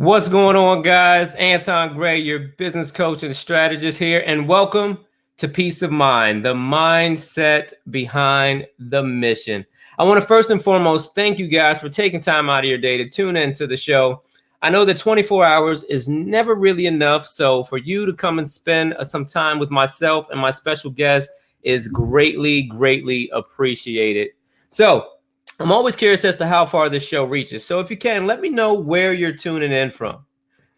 What's going on, guys? Anton Gray, your business coach and strategist here, and welcome to Peace of Mind, the mindset behind the mission. I want to first and foremost thank you guys for taking time out of your day to tune into the show. I know that 24 hours is never really enough, so for you to come and spend some time with myself and my special guest is greatly appreciated. So, I'm always curious as to how far this show reaches. So if you can, let me know where you're tuning in from.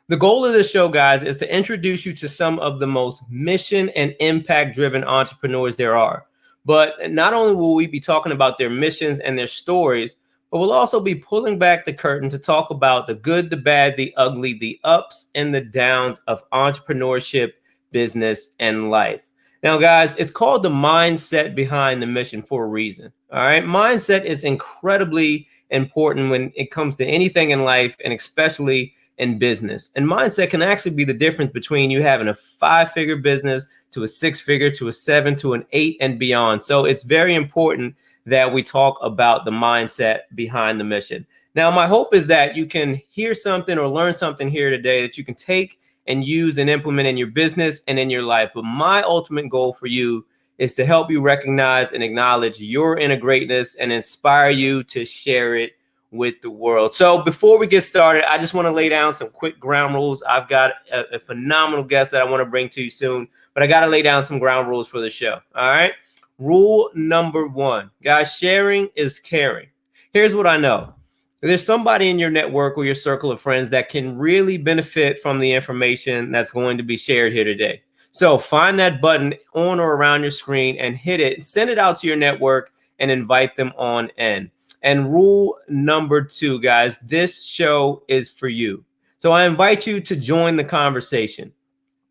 The goal of this show, guys, is to introduce you to some of the most mission and impact driven entrepreneurs there are. But not only will we be talking about their missions and their stories, but we'll also be pulling back the curtain to talk about the good, the bad, the ugly, the ups and the downs of entrepreneurship, business, and life. Now, guys, it's called the mindset behind the mission for a reason. All right. Mindset is incredibly important when it comes to anything in life, and especially in business. And mindset can actually be the difference between you having a 5-figure business to a 6-figure to a 7 to an 8 and beyond. So it's very important that we talk about the mindset behind the mission. Now, my hope is that you can hear something or learn something here today that you can take and use and implement in your business and in your life. But my ultimate goal for you is to help you recognize and acknowledge your inner greatness and inspire you to share it with the world. So before we get started, I just want to lay down some quick ground rules. I've got a phenomenal guest that I want to bring to you soon, but I got to lay down some ground rules for the show. All right. Rule number 1, guys, sharing is caring. Here's what I know. There's somebody in your network or your circle of friends that can really benefit from the information that's going to be shared here today. So find that button on or around your screen and hit it, send it out to your network and invite them on in. And rule number 2, guys, this show is for you. So I invite you to join the conversation.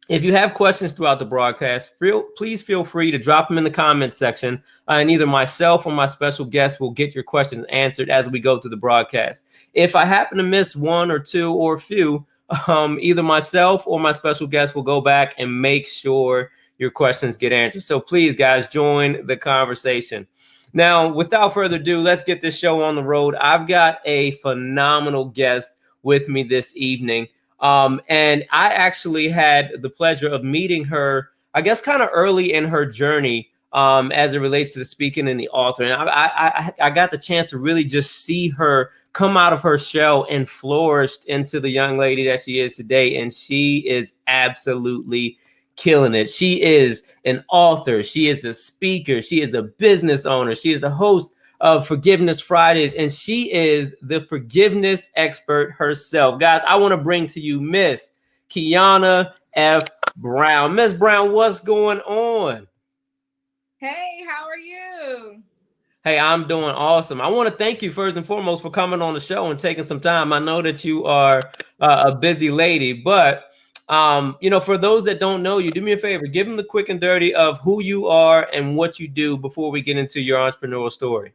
If you have questions throughout the broadcast, please feel free to drop them in the comments section, and either myself or my special guest will get your questions answered as we go through the broadcast. If I happen to miss one or two or a few, either myself or my special guest will go back and make sure your questions get answered. So please, guys, join the conversation. Now, without further ado, let's get this show on the road. I've got a phenomenal guest with me this evening. And I actually had the pleasure of meeting her, I guess, kind of early in her journey as it relates to the speaking and the author. And I got the chance to really just see her come out of her shell and flourished into the young lady that she is today. And she is absolutely killing it. She is an author. She is a speaker. She is a business owner. She is a host of Forgiveness Fridays, and she is the forgiveness expert herself. Guys, I want to bring to you Miss Kyonna F. Brown. Miss Brown, what's going on? Hey, how are you? Hey, I'm doing awesome. I want to thank you first and foremost for coming on the show and taking some time. I know that you are a busy lady, but for those that don't know you, do me a favor, give them the quick and dirty of who you are and what you do before we get into your entrepreneurial story.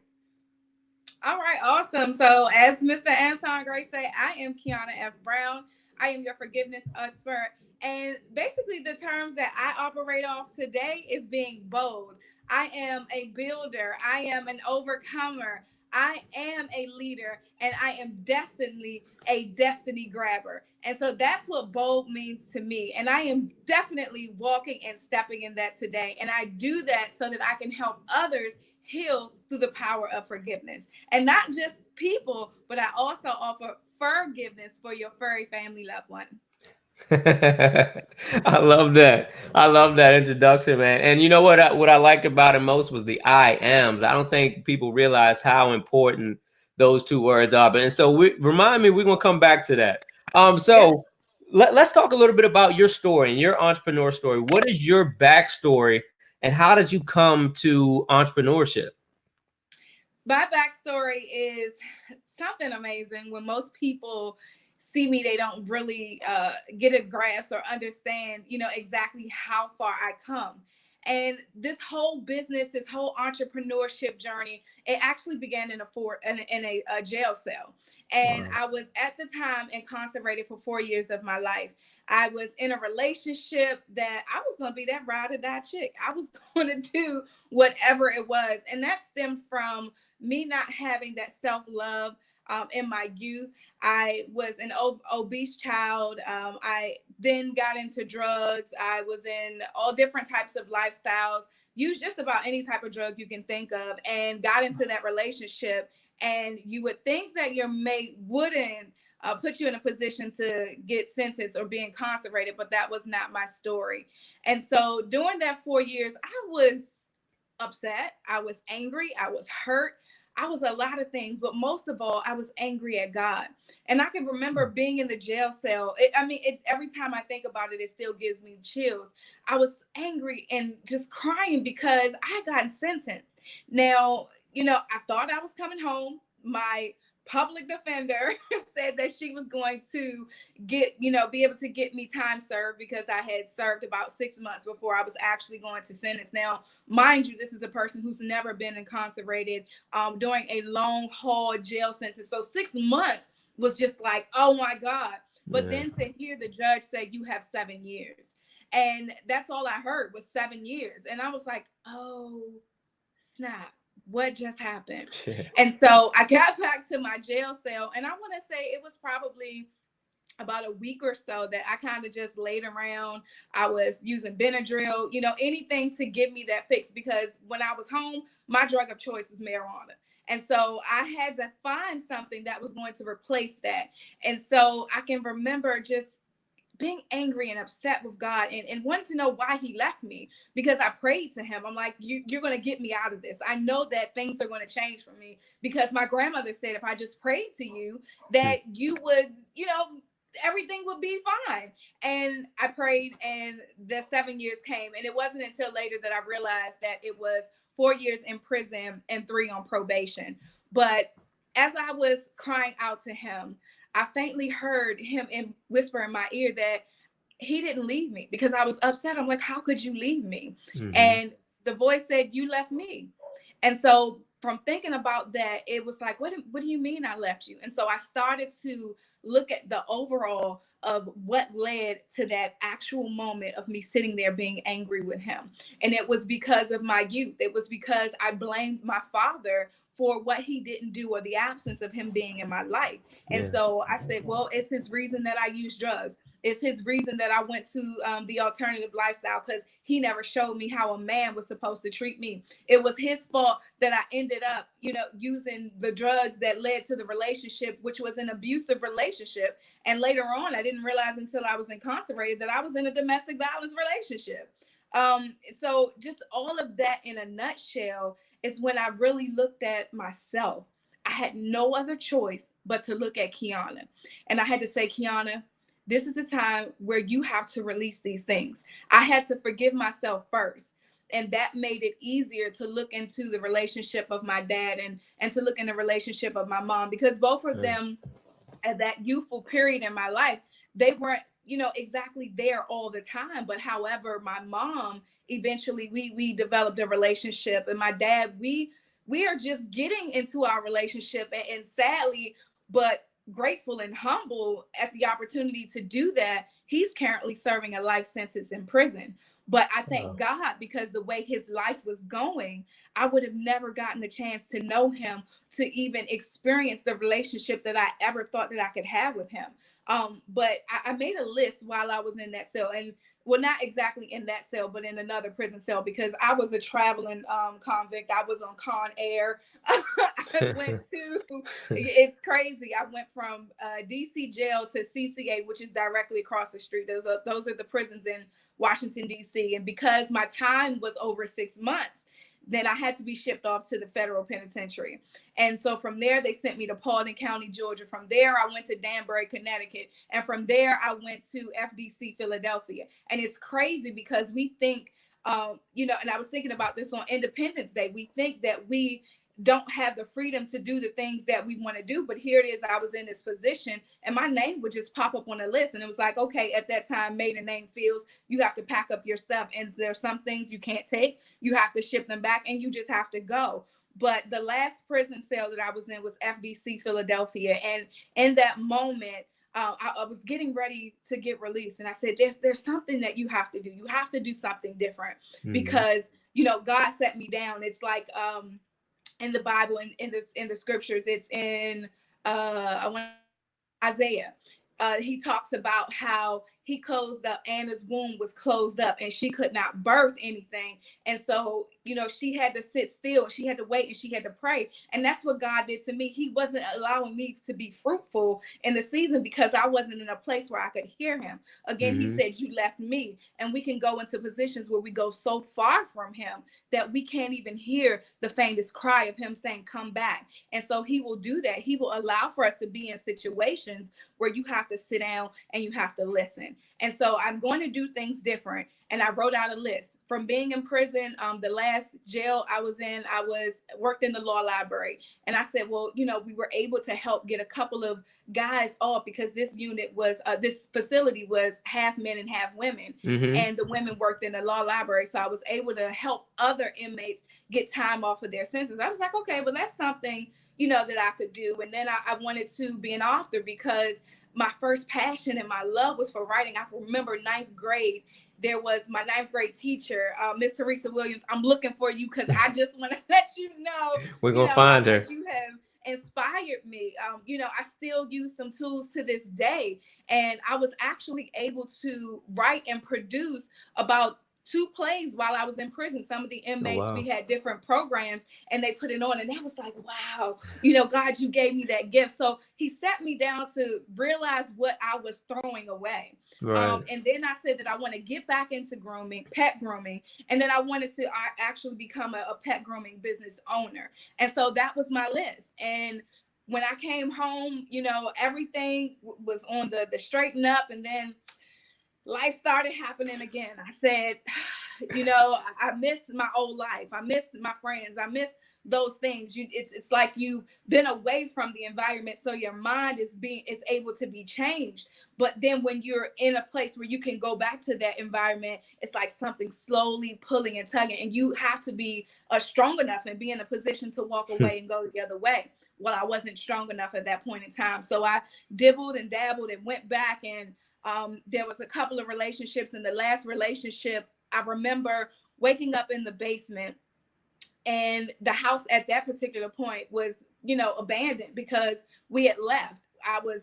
All right, awesome. So, as Mr. Anton Gray say, I am Kyonna F. Brown. I am your forgiveness expert. And basically, the terms that I operate off today is being bold. I am a builder. I am an overcomer. I am a leader, and I am destinedly a destiny grabber. And so that's what bold means to me. And I am definitely walking and stepping in that today. And I do that so that I can help others heal through the power of forgiveness. And not just people, but I also offer forgiveness for your furry family loved one. I love that. I love that introduction, man. And you know what I liked about it most was the I ams. I don't think people realize how important those two words are. But and so remind me, we're gonna come back to that. Yes. So let's talk a little bit about your story and your entrepreneur story. What is your backstory, and how did you come to entrepreneurship? My backstory is something amazing. When most people see me, they don't really get a grasp or understand, exactly how far I come. And this whole business, this whole entrepreneurship journey, it actually began in a jail cell. And Wow. I was at the time incarcerated for 4 years of my life. I was in a relationship that I was going to be that ride or die chick. I was going to do whatever it was. And that stemmed from me not having that self love. in my youth. I was an obese child. I then got into drugs. I was in all different types of lifestyles, used just about any type of drug you can think of, and got into that relationship. And you would think that your mate wouldn't put you in a position to get sentenced or be incarcerated, but that was not my story. And so during that 4 years, I was upset. I was angry. I was hurt. I was a lot of things, but most of all, I was angry at God. And I can remember being in the jail cell. Every time I think about it, it still gives me chills. I was angry and just crying because I got sentenced. Now, I thought I was coming home. My public defender said that she was going to be able to get me time served because I had served about 6 months before I was actually going to sentence. Now, mind you, this is a person who's never been incarcerated during a long haul jail sentence. So 6 months was just like, oh my God. But then to hear the judge say you have 7 years. And that's all I heard was 7 years. And I was like, oh, snap. What just happened? And so I got back to my jail cell, and I want to say it was probably about a week or so that I kind of just laid around. I was using Benadryl, anything to give me that fix, because when I was home, my drug of choice was marijuana. And so I had to find something that was going to replace that. And so I can remember just being angry and upset with God, and wanting to know why he left me, because I prayed to him. I'm like, you're going to get me out of this. I know that things are going to change for me, because my grandmother said if I just prayed to you that you would, everything would be fine. And I prayed, and the 7 years came. And it wasn't until later that I realized that it was 4 years in prison and 3 on probation. But as I was crying out to him, I faintly heard him whisper in my ear that he didn't leave me, because I was upset. I'm like, how could you leave me? Mm-hmm. And the voice said, you left me. And so from thinking about that, it was like, what do you mean I left you? And so I started to look at the overall of what led to that actual moment of me sitting there being angry with him. And it was because of my youth. It was because I blamed my father for what he didn't do, or the absence of him being in my life. And so I said, well, it's his reason that I use drugs. It's his reason that I went to the alternative lifestyle, because he never showed me how a man was supposed to treat me. It was his fault that I ended up, using the drugs that led to the relationship, which was an abusive relationship. And later on, I didn't realize until I was incarcerated that I was in a domestic violence relationship. So just all of that in a nutshell is when I really looked at myself. I had no other choice but to look at Kyonna. And I had to say, Kyonna, this is the time where you have to release these things. I had to forgive myself first. And that made it easier to look into the relationship of my dad and to look in the relationship of my mom, because both of them at that youthful period in my life, they weren't, exactly there all the time. But however, my mom, eventually we developed a relationship, and my dad, we are just getting into our relationship, and sadly, but grateful and humble at the opportunity to do that, he's currently serving a life sentence in prison. But I thank God, because the way his life was going, I would have never gotten the chance to know him, to even experience the relationship that I ever thought that I could have with him. But I made a list while I was in that cell, and well, not exactly in that cell, but in another prison cell, because I was a traveling convict. I was on Con Air. I went to, it's crazy. I went from DC jail to CCA, which is directly across the street. Those are the prisons in Washington, DC. And because my time was over 6 months, then I had to be shipped off to the federal penitentiary. And so from there, they sent me to Paulding County, Georgia. From there, I went to Danbury, Connecticut. And from there, I went to FDC, Philadelphia. And it's crazy because we think, and I was thinking about this on Independence Day, we think that we don't have the freedom to do the things that we want to do. But here it is, I was in this position, and my name would just pop up on a list. And it was like, okay, at that time, maiden name fields, you have to pack up your stuff. And there's some things you can't take. You have to ship them back, and you just have to go. But the last prison cell that I was in was FDC, Philadelphia. And in that moment, I was getting ready to get released. And I said, there's something that you have to do. You have to do something different, because, God set me down. It's like, in the Bible, in the scriptures, it's in I want Isaiah. He talks about how he closed up, Anna's womb was closed up and she could not birth anything. And so, she had to sit still, she had to wait, and she had to pray. And that's what God did to me. He wasn't allowing me to be fruitful in the season because I wasn't in a place where I could hear him. Again, he said, you left me. And we can go into positions where we go so far from him that we can't even hear the faintest cry of him saying, come back. And so he will do that. He will allow for us to be in situations where you have to sit down and you have to listen. And so I'm going to do things different. And I wrote out a list from being in prison. The last jail I was in, worked in the law library. And I said, well, we were able to help get a couple of guys off because this facility was half men and half women. And the women worked in the law library. So I was able to help other inmates get time off of their sentence. I was like, okay, well, that's something, that I could do. And then I wanted to be an author because my first passion and my love was for writing. I remember ninth grade, there was my ninth grade teacher, Miss Teresa Williams. I'm looking for you because I just want to let you know, we're going to find her. You have inspired me. I still use some tools to this day. And I was actually able to write and produce about 2 plays while I was in prison. Some of the inmates, we had different programs and they put it on, and that was like, wow, God, you gave me that gift. So he sat me down to realize what I was throwing away. Right. And then I said that I want to get back into grooming, pet grooming. And then I wanted to actually become a pet grooming business owner. And so that was my list. And when I came home, everything was on the straighten up, and then life started happening again. I said, I missed my old life. I missed my friends. I missed those things. It's like you've been away from the environment, so your mind is able to be changed. But then when you're in a place where you can go back to that environment, it's like something slowly pulling and tugging, and you have to be strong enough and be in a position to walk away and go the other way. Well, I wasn't strong enough at that point in time, so I dibbled and dabbled and went back, and there was a couple of relationships. In the last relationship, I remember waking up in the basement, and the house at that particular point was, abandoned because we had left. I was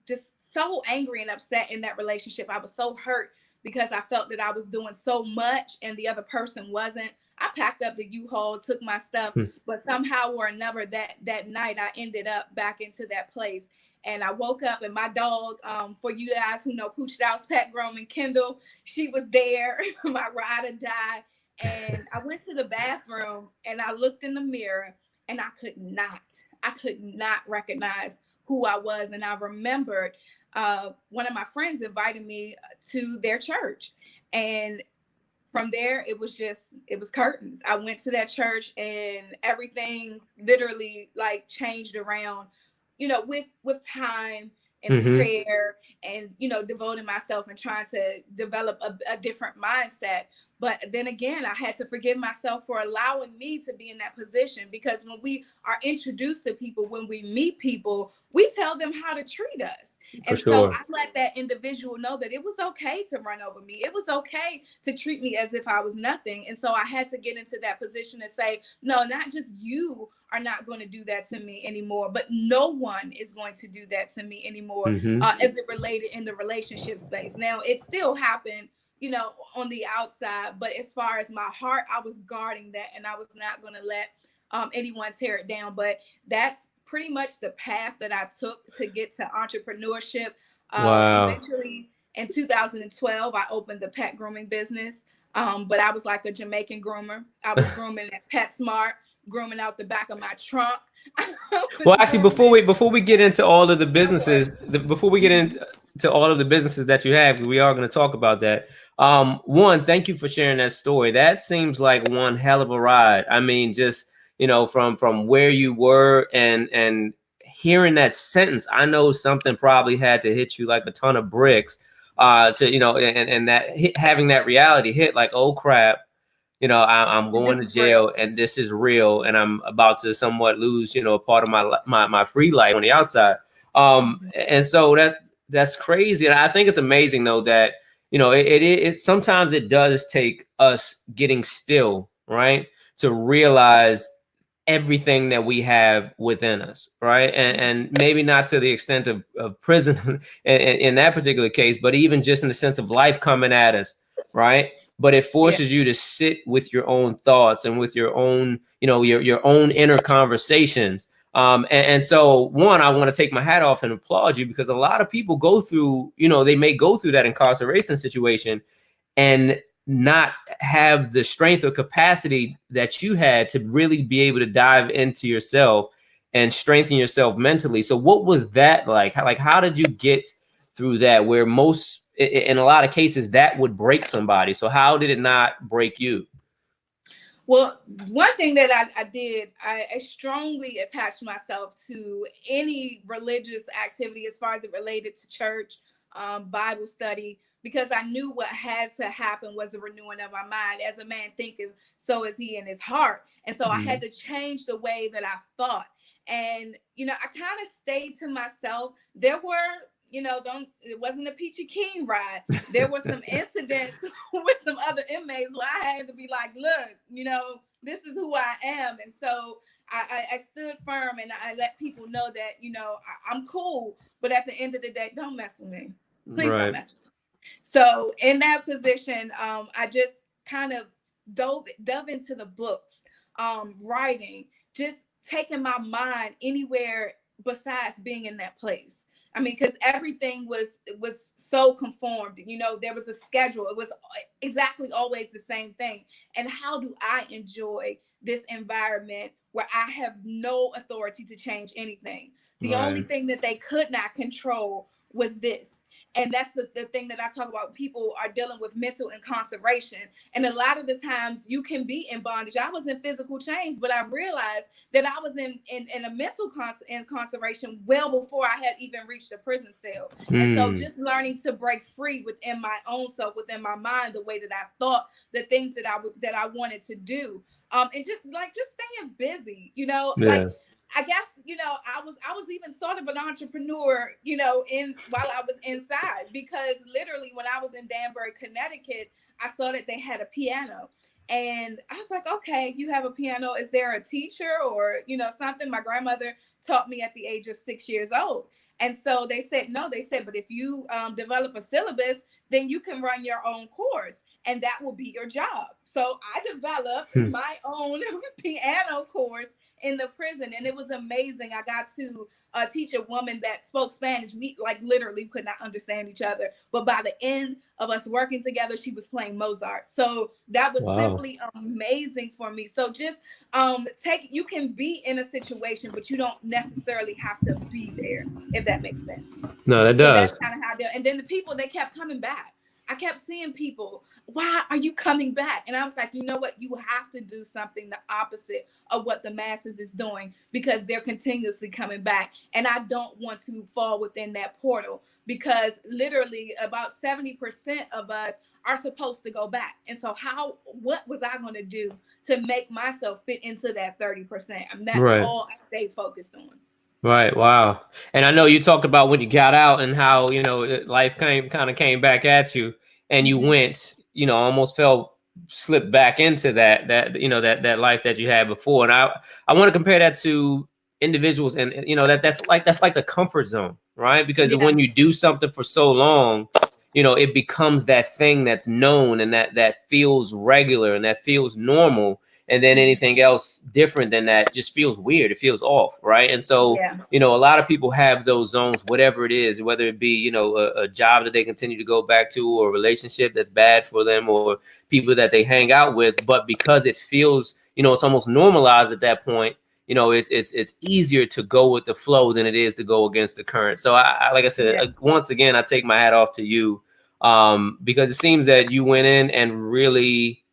just so angry and upset in that relationship. I was so hurt because I felt that I was doing so much and the other person wasn't. I packed up the U-Haul, took my stuff, but somehow or another that night I ended up back into that place. And I woke up, and my dog, for you guys who know Pooch Dog's Pet Grooming, Kendall, she was there. My ride or die. And I went to the bathroom and I looked in the mirror, and I could not recognize who I was. And I remembered one of my friends invited me to their church. And from there, it was curtains. I went to that church, and everything literally like changed around, with time and prayer and, devoting myself and trying to develop a different mindset. But then again, I had to forgive myself for allowing me to be in that position, because when we are introduced to people, when we meet people, we tell them how to treat us. So I let that individual know that it was okay to run over me. It was okay to treat me as if I was nothing. And so I had to get into that position and say, no, not just you are not going to do that to me anymore, but no one is going to do that to me anymore, as it related in the relationship space. Now, it still happened, on the outside, but as far as my heart, I was guarding that, and I was not going to let anyone tear it down. But that's pretty much the path that I took to get to entrepreneurship. Eventually, in 2012, I opened the pet grooming business, but I was like a Jamaican groomer. I was grooming at PetSmart, grooming out the back of my trunk. Well, actually, before we get into all of the businesses, before we get into all of the businesses that you have, we are going to talk about that. One, thank you for sharing that story. That seems like one hell of a ride. I mean, just, from where you were and hearing that sentence, I know something probably had to hit you like a ton of bricks, and that having that reality hit, like, oh crap. I'm going to jail, and this is real, and I'm about to somewhat lose, a part of my free life on the outside. And so that's crazy. And I think it's amazing though that, it sometimes it does take us getting still, right, to realize everything that we have within us, right? And maybe not to the extent of prison in that particular case, but even just in the sense of life coming at us, right? But it forces you to sit with your own thoughts and with your own, your own inner conversations. And so one, I want to take my hat off and applaud you, because a lot of people go through, they may go through that incarceration situation and not have the strength or capacity that you had to really be able to dive into yourself and strengthen yourself mentally. So what was that like? How did you get through that, where most, in a lot of cases, that would break somebody? So how did it not break you? Well, one thing that I did, I strongly attached myself to any religious activity as far as it related to church, Bible study, because I knew what had to happen was a renewing of my mind. As a man thinketh, so is he in his heart. And so I had to change the way that I thought. And, I kind of stayed to myself. There were, it wasn't a peachy keen ride. There were some incidents with some other inmates where I had to be like, look, this is who I am. And so I stood firm, and I let people know that, I'm cool. But at the end of the day, don't mess with me. Please don't mess with me. So in that position, I just kind of dove into the books, writing, just taking my mind anywhere besides being in that place. I mean, because everything was so conformed. There was a schedule. It was exactly always the same thing. And how do I enjoy this environment where I have no authority to change anything? The only thing that they could not control was this. And that's the thing that I talk about. People are dealing with mental incarceration. And a lot of the times you can be in bondage. I was in physical chains, but I realized that I was in a mental incarceration well before I had even reached a prison cell. And so just learning to break free within my own self, within my mind, the way that I thought, the things that I wanted to do. And just staying busy, like, I guess, I was even sort of an entrepreneur, while I was inside, because literally when I was in Danbury, Connecticut, I saw that they had a piano. And I was like, okay, you have a piano. Is there a teacher or, something? My grandmother taught me at the age of 6 years old. And so they said, no, but if you develop a syllabus, then you can run your own course, and that will be your job. So I developed my own piano course in the prison, and it was amazing. I got to teach a woman that spoke Spanish. We literally could not understand each other, but by the end of us working together, she was playing Mozart. So that was simply amazing for me. So just you can be in a situation, but you don't necessarily have to be there, if that makes sense. No, that does. So that's kind of how I do. And then the people, they kept coming back. I kept seeing people, why are you coming back? And I was like, you know what? You have to do something the opposite of what the masses is doing, because they're continuously coming back. And I don't want to fall within that portal, because literally about 70% of us are supposed to go back. And so what was I going to do to make myself fit into that 30%? And that's all I stayed focused on. Right. Wow. And I know you talked about when you got out and how, life kind of came back at you, and you went, almost slipped back into that life that you had before. And I want to compare that to individuals, and that's like the comfort zone, right? Because when you do something for so long, it becomes that thing that's known, and that feels regular, and that feels normal. And then anything else different than that just feels weird. It feels off, right? And so, a lot of people have those zones, whatever it is, whether it be, a job that they continue to go back to, or a relationship that's bad for them, or people that they hang out with. But because it feels, it's almost normalized at that point, it's easier to go with the flow than it is to go against the current. So I like I said, once again, I take my hat off to you, because it seems that you went in and really,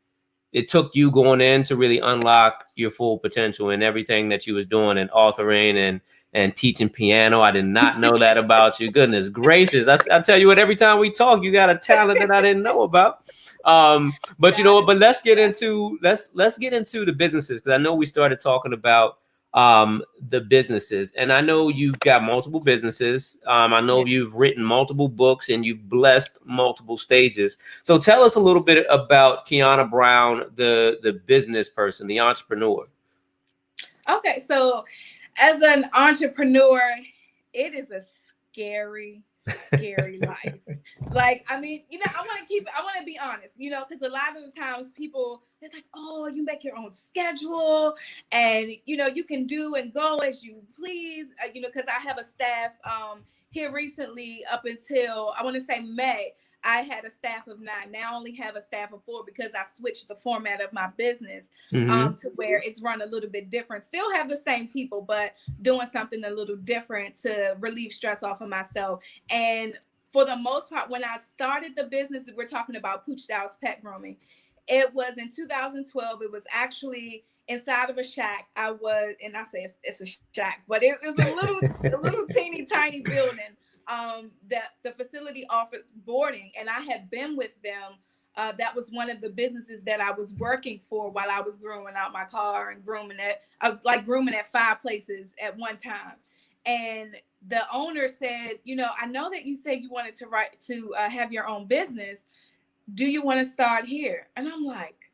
it took you going in to really unlock your full potential in everything that you was doing, and authoring and teaching piano. I did not know that about you. Goodness gracious. I tell you what, every time we talk, you got a talent that I didn't know about. But you know what, but let's get into the businesses, because I know we started talking about the businesses, and I know you've got multiple businesses. I know you've written multiple books, and you've blessed multiple stages. So tell us a little bit about Kyonna Brown, the business person, the entrepreneur. Okay, so as an entrepreneur, it is a scary, scary life. Like, I mean, I want to be honest, because a lot of the times people, it's like, oh, you make your own schedule and, you can do and go as you please, because I have a staff here recently up until, I want to say May. I had a staff of 9. Now I only have a staff of 4 because I switched the format of my business to where it's run a little bit different. Still have the same people, but doing something a little different to relieve stress off of myself. And for the most part, when I started the business, we're talking about Pooch Dow's Pet Grooming. It was in 2012. It was actually inside of a shack. And I say it's a shack, but it was a little teeny tiny building. That the facility offered boarding, and I had been with them. That was one of the businesses that I was working for while I was grooming out my car and grooming at 5 places at one time. And the owner said, I know that you said you wanted to have your own business. Do you want to start here? And I'm like,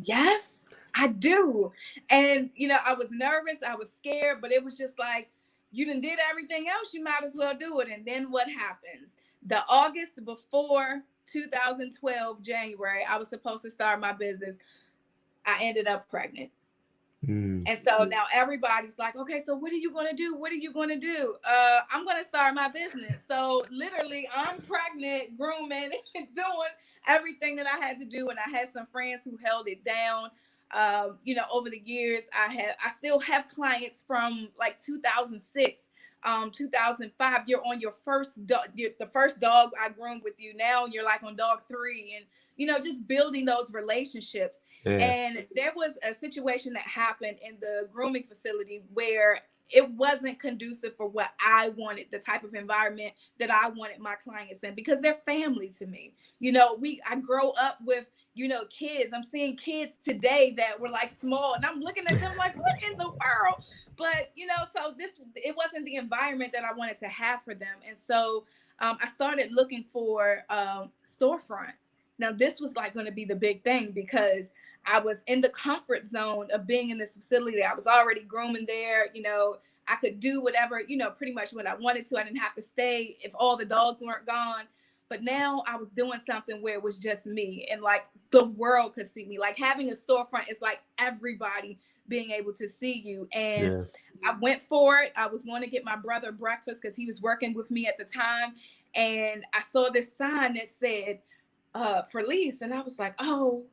yes, I do. And, I was nervous. I was scared, but it was just like, you done did everything else. You might as well do it. And then what happens? The August before 2012, January, I was supposed to start my business. I ended up pregnant. And so now everybody's like, okay, so what are you going to do? What are you going to do? I'm going to start my business. So literally I'm pregnant, grooming, doing everything that I had to do. And I had some friends who held it down. Over the years, I still have clients from like 2006, 2005. You're on your first dog, the first dog I groomed with you. Now you're like on dog 3, and just building those relationships. Yeah. And there was a situation that happened in the grooming facility where it wasn't conducive for what I wanted, the type of environment that I wanted my clients in, because they're family to me. I grow up with, kids. I'm seeing kids today that were like small, and I'm looking at them like, what in the world? But, so it wasn't the environment that I wanted to have for them. And so I started looking for storefronts. Now, this was like going to be the big thing, because I was in the comfort zone of being in this facility. I was already grooming there. I could do whatever, pretty much what I wanted to. I didn't have to stay if all the dogs weren't gone. But now I was doing something where it was just me, and like the world could see me. Like having a storefront is like everybody being able to see you. And I went for it. I was going to get my brother breakfast because he was working with me at the time. And I saw this sign that said, for lease. And I was like, oh,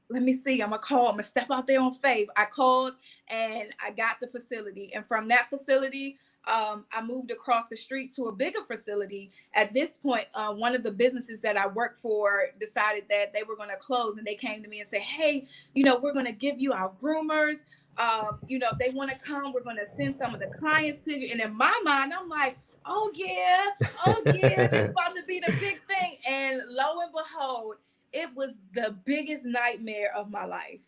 let me see. I'm gonna step out there on faith. I called and I got the facility. And from that facility, I moved across the street to a bigger facility. At this point, one of the businesses that I worked for decided that they were going to close, and they came to me and said, hey, we're going to give you our groomers. If they want to come, we're going to send some of the clients to you. And in my mind, I'm like, oh yeah, this is about to be the big thing. And lo and behold, it was the biggest nightmare of my life.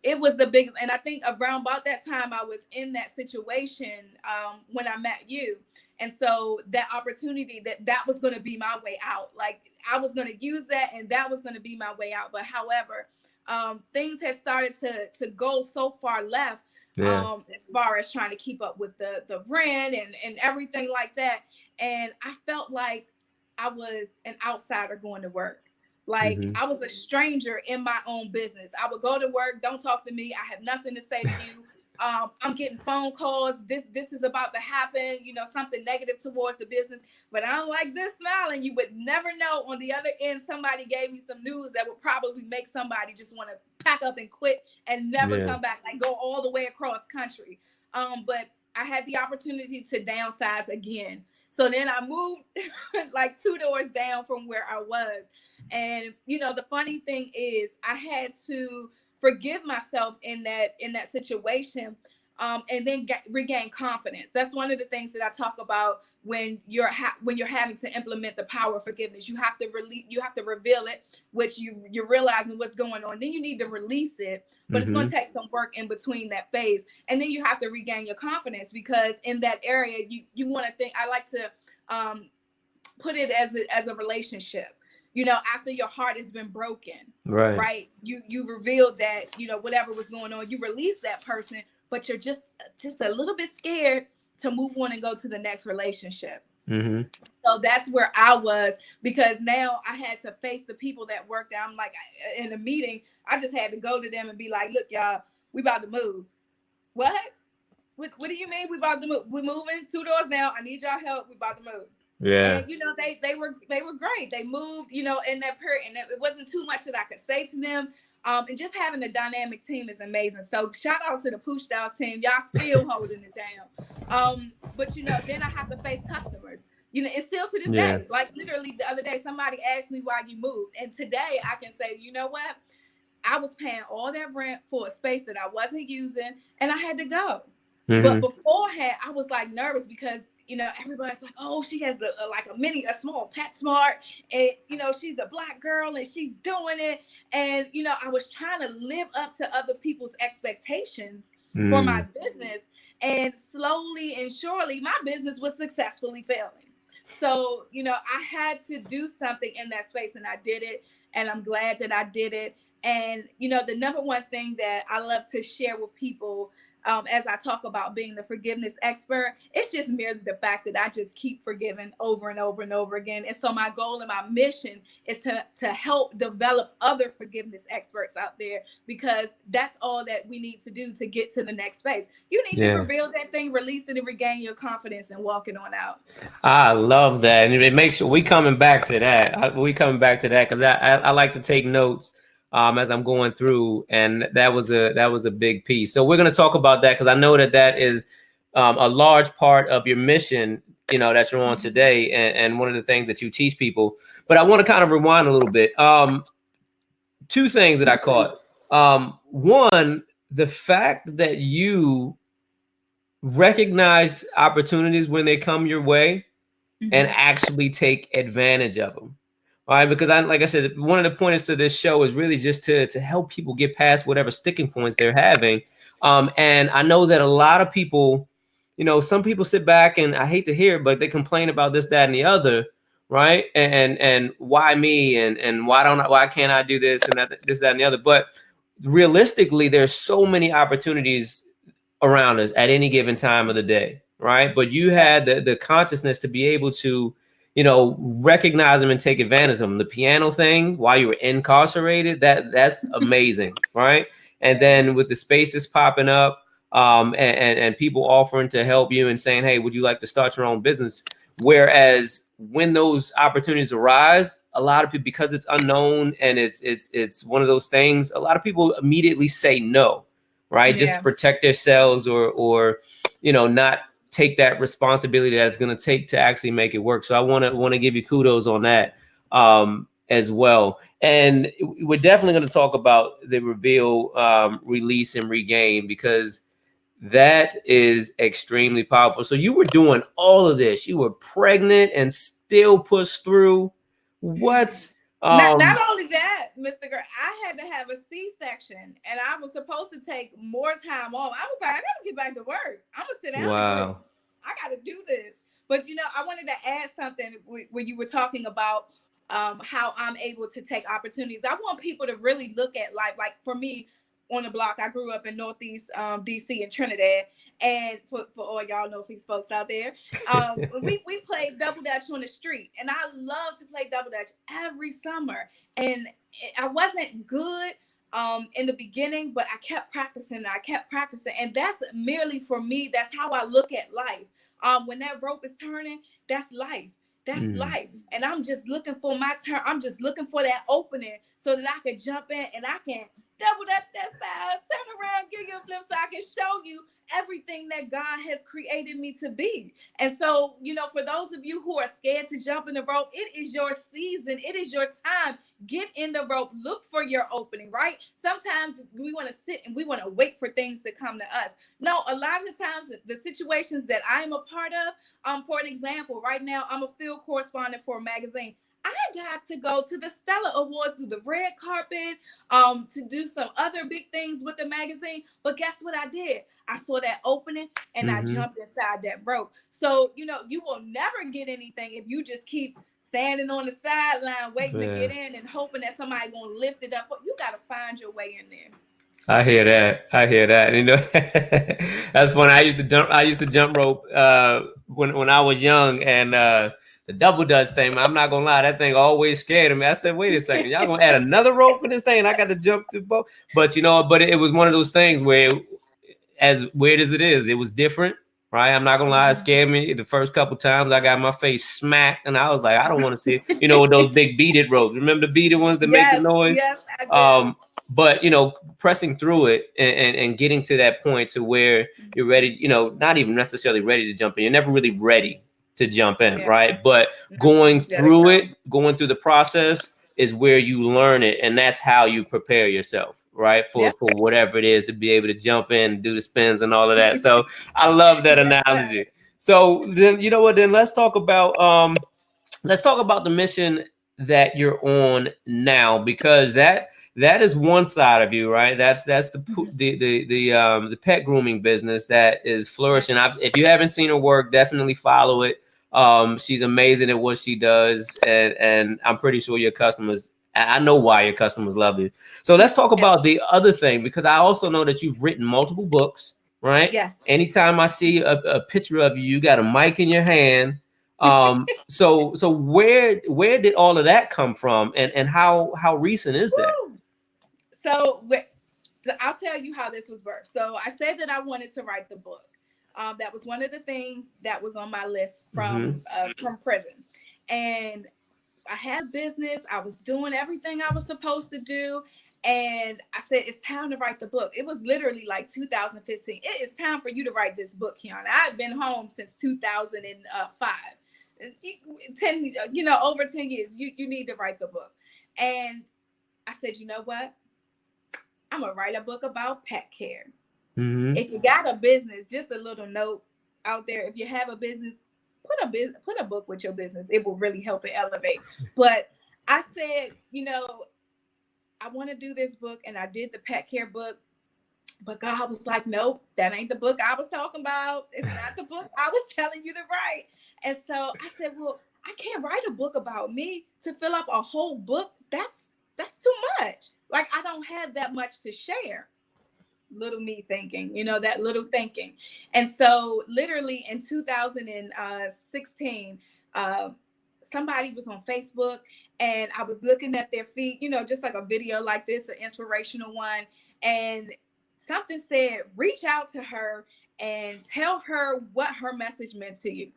It was the biggest. And I think around about that time, I was in that situation when I met you. And so that opportunity, that was going to be my way out. Like I was going to use that, and that was going to be my way out. But however, things had started to go so far left, as far as trying to keep up with the rent and everything like that. And I felt like I was an outsider going to work. Like I was a stranger in my own business. I would go to work, don't talk to me. I have nothing to say to you. I'm getting phone calls. This is about to happen, something negative towards the business. But I'm like this smiling. You would never know on the other end, somebody gave me some news that would probably make somebody just want to pack up and quit and never come back, like go all the way across country. But I had the opportunity to downsize again. So then I moved like 2 doors down from where I was. And, the funny thing is I had to forgive myself in that situation, and then regain confidence. That's one of the things that I talk about when you're having to implement the power of forgiveness. You have to reveal it, which you're realizing what's going on. Then you need to release it, but it's going to take some work in between that phase. And then you have to regain your confidence, because in that area, you want to think, I like to put it as a relationship. After your heart has been broken, right? You revealed that, whatever was going on, you release that person, but you're just a little bit scared to move on and go to the next relationship. Mm-hmm. So that's where I was, because now I had to face the people that worked there. I'm like, in a meeting, I just had to go to them and be like, look, y'all, we about to move. What? What do you mean we about to move? We're moving 2 doors now. I need y'all help. We about to move. Yeah. And they were great. They moved, in that period, and it wasn't too much that I could say to them. And just having a dynamic team is amazing. So shout out to the Pooch Dolls team. Y'all still holding it down. But then I have to face customers. And still to this day, like literally the other day, somebody asked me why you moved. And today I can say, you know what? I was paying all that rent for a space that I wasn't using, and I had to go. Mm-hmm. But beforehand, I was like nervous because everybody's like, oh, she has a small PetSmart, and she's a Black girl and she's doing it. And I was trying to live up to other people's expectations for my business, and slowly and surely my business was successfully failing. So I had to do something in that space, and I did it, and I'm glad that I did it. And the number one thing that I love to share with people, as I talk about being the forgiveness expert, it's just merely the fact that I just keep forgiving over and over and over again. And so my goal and my mission is to help develop other forgiveness experts out there, because that's all that we need to do to get to the next phase. You need to reveal that thing, release it, and regain your confidence and walk it on out. I love that. And it makes sure we coming back to that. Because I like to take notes as I'm going through, and that was a big piece. So we're going to talk about that, because I know that is a large part of your mission, that you're on today, and one of the things that you teach people. But I want to kind of rewind a little bit. 2 things that I caught. One, the fact that you recognize opportunities when they come your way, and actually take advantage of them. All right, because like I said, one of the points to this show is really just to help people get past whatever sticking points they're having. And I know that a lot of people, some people sit back, and I hate to hear it, but they complain about this, that, and the other, right? And why me, and why can't I do this and that, this, that, and the other? But realistically, there's so many opportunities around us at any given time of the day, right? But you had the consciousness to be able to recognize them and take advantage of them. The piano thing while you were incarcerated, that's amazing, right? And then with the spaces popping up, and people offering to help you and saying, hey, would you like to start your own business? Whereas when those opportunities arise, a lot of people, because it's unknown and it's one of those things, a lot of people immediately say no, right? Just to protect themselves, or not take that responsibility that it's going to take to actually make it work. So I want to give you kudos on that as well. And we're definitely going to talk about the reveal, release, and regain, because that is extremely powerful. So you were doing all of this. You were pregnant and still pushed through. What? Not only that, Mr. Girl, I had to have a C-section, and I was supposed to take more time off. I was like, I gotta get back to work. I'm gonna sit down. Wow. I gotta do this. But I wanted to add something when you were talking about how I'm able to take opportunities. I want people to really look at life. Like for me, on the block, I grew up in Northeast DC and Trinidad, and for all y'all Northeast folks out there, we played double dutch on the street, and I love to play double dutch every summer. And I wasn't good in the beginning, but I kept practicing. And that's merely for me. That's how I look at life. When that rope is turning, that's life. That's life. And I'm just looking for my turn. I'm just looking for that opening so that I can jump in and I can double dutch that side, turn around, give you a flip so I can show you everything that God has created me to be. And so, for those of you who are scared to jump in the rope, it is your season. It is your time. Get in the rope. Look for your opening, right? Sometimes we want to sit and we want to wait for things to come to us. No, a lot of the times, the situations that I'm a part of, for an example, right now, I'm a field correspondent for a magazine. I got to go to the Stella Awards, do the red carpet, to do some other big things with the magazine. But guess what I did? I saw that opening and I jumped inside that rope. So, you will never get anything if you just keep standing on the sideline waiting to get in and hoping that somebody gonna lift it up. You got to find your way in there. I hear that. I hear that. You know, that's funny. I used to jump rope when I was young, and the double dutch thing. I'm not gonna lie, that thing always scared me. I said, "Wait a second, y'all gonna add another rope in this thing? And I got to jump to both." But it was one of those things where, as weird as it is, it was different, right? I'm not gonna lie, it scared me the first couple times. I got my face smacked, and I was like, I don't want to see it. With those big beaded ropes. Remember the beaded ones that make the Yes, noise? yes, I Um, do. but pressing through it and getting to that point to where you're ready, not even necessarily ready to jump in. You're never really ready to jump in, Yeah, right? But no, you going just gotta through go. it, going through the process is where you learn it, and that's how you prepare yourself, right, for Yep. whatever it is to be able to jump in and do the spins and all of that. So I love that Yes, analogy. sir. So then, you know what? Then let's talk about the mission that you're on now, because that is one side of you, right? That's Mhm. the pet grooming business that is Yeah. flourishing. If you haven't seen her work, definitely follow it. She's amazing at what she does, and I'm pretty sure your customers. I know why your customers love you. So let's talk Yeah. about the other thing, because I also know that you've written multiple books, right? Yes. Anytime I see a picture of you, you got a mic in your hand. So where did all of that come from, and how recent is that? Woo. So I'll tell you how this was birthed. So I said that I wanted to write the book. That was one of the things that was on my list Mm-hmm. from prison, and I had business. I was doing everything I was supposed to do. And I said, it's time to write the book. It was literally like 2015. It is time for you to write this book, Kyonna. I've been home since 2005. 10, over 10 years. You need to write the book. And I said, you know what? I'm going to write a book about pet care. Mm-hmm. If you got a business, just a little note out there. If you have a business, put a book with your business. It will really help it elevate. But I said, I want to do this book, and I did the pet care book. But God was like, nope, that ain't the book I was talking about. It's not the book I was telling you to write. And so I said, well, I can't write a book about me to fill up a whole book. That's too much. Like, I don't have that much to share. Little me thinking, that little thinking. And so literally in 2016, somebody was on Facebook, and I was looking at their feed, just like a video like this, an inspirational one. And something said, reach out to her and tell her what her message meant to you.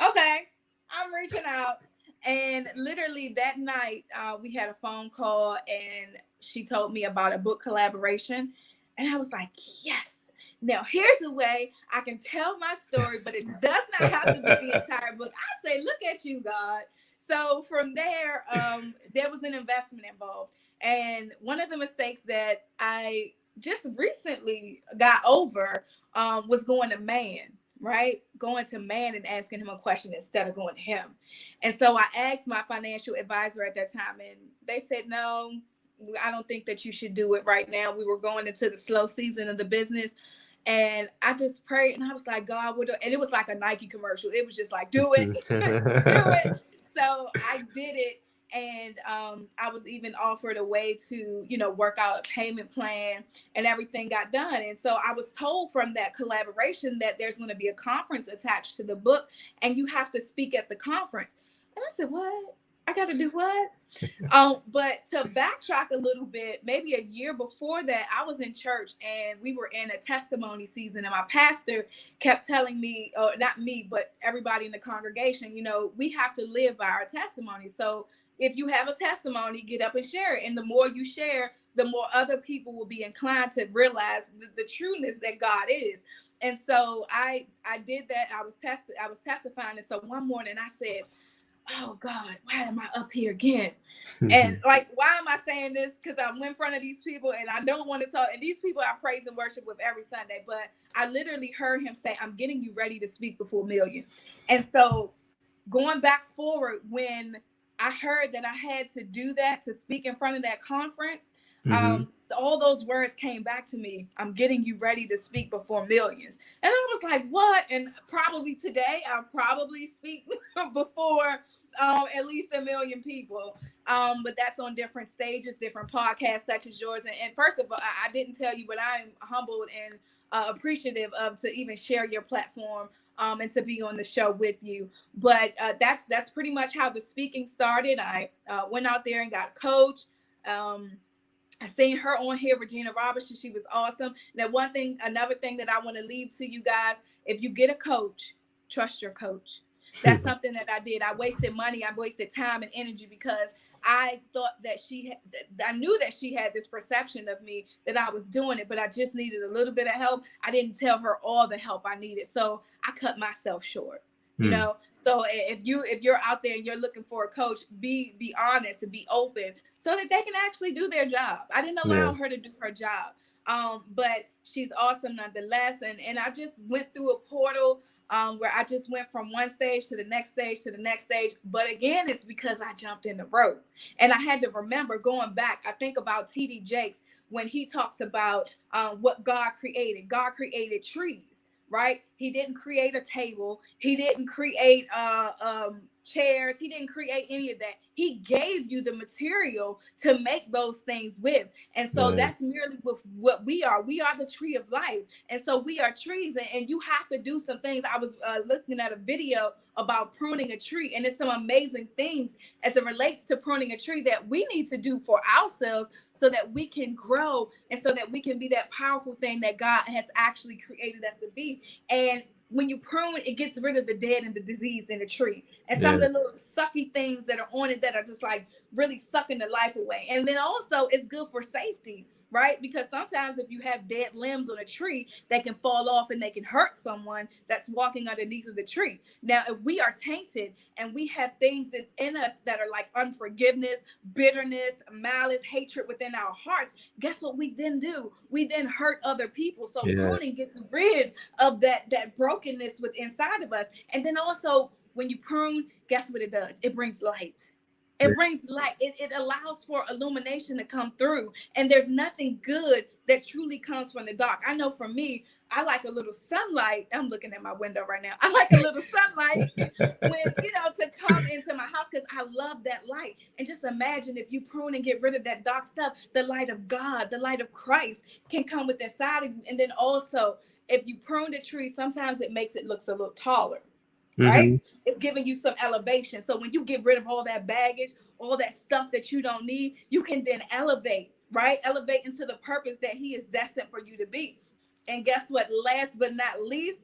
Okay, I'm reaching out. And literally that night, we had a phone call, and she told me about a book collaboration. And I was like, yes. Now, here's a way I can tell my story, but it does not have to be the entire book. I say, look at you, God. So from there, there was an investment involved. And one of the mistakes that I just recently got over was going to man, right? Going to man and asking him a question instead of going to him. And so I asked my financial advisor at that time, and they said, no, I don't think that you should do it right now. We were going into the slow season of the business. And I just prayed, and I was like, God, and it was like a Nike commercial. It was just like, do it, do it. So I did it. And I was even offered a way to, work out a payment plan, and everything got done. And so I was told from that collaboration that there's going to be a conference attached to the book, and you have to speak at the conference. And I said, what? I got to do what? But to backtrack a little bit, maybe a year before that, I was in church, and we were in a testimony season, and my pastor kept telling me, or not me, but everybody in the congregation, we have to live by our testimony. So if you have a testimony, get up and share it. And the more you share, the more other people will be inclined to realize the trueness that God is. And so I did that. I was testifying. And so one morning I said, oh God, why am I up here again? And like, why am I saying this? Because I'm in front of these people, and I don't want to talk. And these people I praise and worship with every Sunday. But I literally heard him say, I'm getting you ready to speak before millions. And so going back forward, when I heard that I had to do that, to speak in front of that conference, Mm-hmm. all those words came back to me. I'm getting you ready to speak before millions. And I was like, what? And probably today I'll probably speak before at least 1 million people. But that's on different stages, different podcasts such as yours. And first of all, I didn't tell you, but I'm humbled and appreciative of to even share your platform and to be on the show with you. But that's pretty much how the speaking started. I went out there and got a coach. I seen her on here, Regina Robertson. She was awesome. Now, another thing that I want to leave to you guys: if you get a coach, trust your coach. That's something that I did. I wasted money, I wasted time and energy because I thought that I knew that she had this perception of me that I was doing it, but I just needed a little bit of help. I didn't tell her all the help I needed, so I cut myself short. You know, so if you're out there and you're looking for a coach, be honest and be open so that they can actually do their job. I didn't allow her to do her job, but she's awesome nonetheless. And I just went through a portal where I just went from one stage to the next stage to the next stage. But again, it's because I jumped in the rope, and I had to remember going back. I think about T.D. Jakes when he talks about what God created. God created trees. Right? He didn't create a table. He didn't create chairs. He didn't create any of that. He gave you the material to make those things with. And so that's merely with what we are. We are the tree of life. And so we are trees, and you have to do some things. I was looking at a video about pruning a tree, and it's some amazing things as it relates to pruning a tree that we need to do for ourselves so that we can grow and so that we can be that powerful thing that God has actually created us to be. And when you prune, it gets rid of the dead and the disease in the tree. And some of the little sucky things that are on it that are just like really sucking the life away. And then also it's good for safety, right? Because sometimes if you have dead limbs on a tree, they can fall off and they can hurt someone that's walking underneath of the tree. Now, if we are tainted and we have things in us that are like unforgiveness, bitterness, malice, hatred within our hearts, guess what we then do? We then hurt other people. So pruning gets rid of that brokenness within inside of us. And then also when you prune, guess what it does? It brings light. It brings light. It allows for illumination to come through. And there's nothing good that truly comes from the dark. I know for me, I like a little sunlight. I'm looking at my window right now. I like a little sunlight to come into my house because I love that light. And just imagine if you prune and get rid of that dark stuff, the light of God, the light of Christ can come with inside of you. And then also, if you prune the tree, sometimes it makes it look a little taller. Right? It's giving you some elevation. So when you get rid of all that baggage, all that stuff that you don't need, you can then elevate, right? Elevate into the purpose that he is destined for you to be. And guess what? Last but not least,